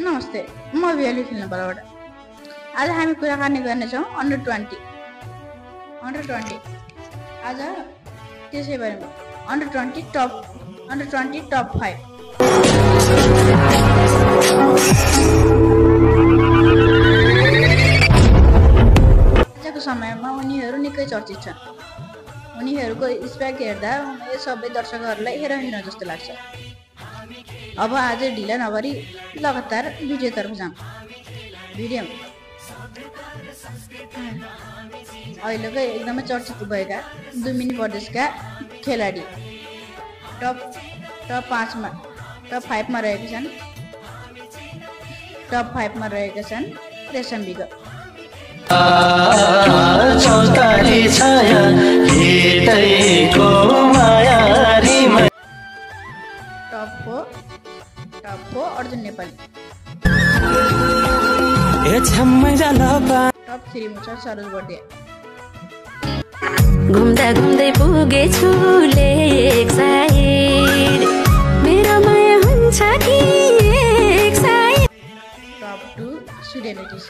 नमस्ते, म भेली खेल्ने बलबाट आज हामी कुराकानी गर्नेछौँ अन्डर 20 आज त्यसै बारेमा अन्डर 20 टप 5 आजको समयमा उनीहरू निकै चर्चित छन्। उनीहरूको स्पेक हेर्दा यो सबै दर्शकहरूलाई हेरोइन जस्तो लाग्छ। अब आज ढिला नगरी लगातार भिडियोतर्फ जाउँ। भिडियो अहिलेको एकदमै चर्चित भएका दुमिनी प्रदेशका खेलाडी टप 5 मा रहेका छन्। टप 5 मा रहेका छन् रेशम बिग, टप 4 अर्जुन नेपाली, टप 3 मा छ सरोज बर्दिया। घुम्दा घुम्दै पुगेछु लेक साइड, मेरो माया हुन्छ कि एक साइड। टप 2 सुडेलिटिस,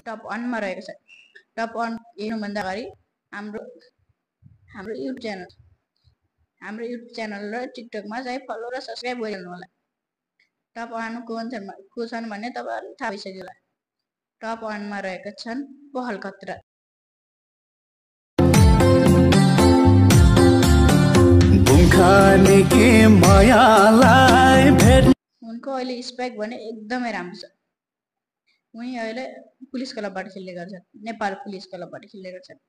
टप 1 मा रहेको छ। टप 1 हेर्नुभन्दा अगाडि हाम्रो युट्युब च्यानल र टिकटकमा चाहिँ फलो र सब्सक्राइब गरिहाल्नु होला। टप 1 को छन् भन्ने तपाईँहरूलाई थाहा भइसक्यो होला। टप 1 मा रहेका छन् पहल खतरा, उनको अहिले स्पेक भने एकदमै राम्रो छ। उनी अहिले पुलिस क्लबबाट खेल्ने गर्छन्, नेपाल पुलिस क्लबबाट खेल्ने गर्छन्।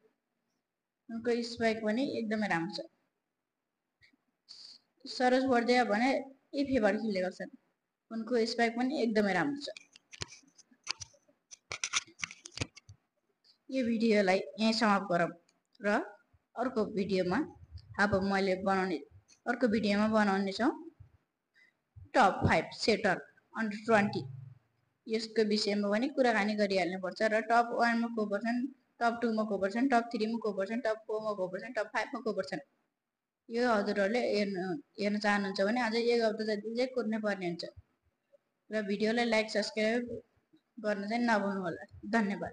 उनको स्पेक पनि एकदमै राम्रो छ। सरोज बर्दिया भने इफेबाट खेल्ने गर्छन्, उनको स्पेक पनि एकदमै राम्रो छ। यो भिडियोलाई यहीँ समाप्त गरौँ र अर्को भिडियोमा बनाउने छौँ टप 5 सेटर अन्डर 20। यसको विषयमा पनि कुराकानी गरिहाल्नु पर्छ र टप 1 मा को पर्छन्, टप 2 मा को पर्छन्, टप 3 मा को पर्छन्, टप 4 मा को पर्छन्, टप 5 मा को पर्छन्। यो हजुरहरूले हेर्न चाहनुहुन्छ भने आज एक हप्ता जति चाहिँ कुर्नै पर्ने हुन्छ र भिडियोलाई लाइक सब्सक्राइब गर्न चाहिँ नभुल्नु होला। धन्यवाद।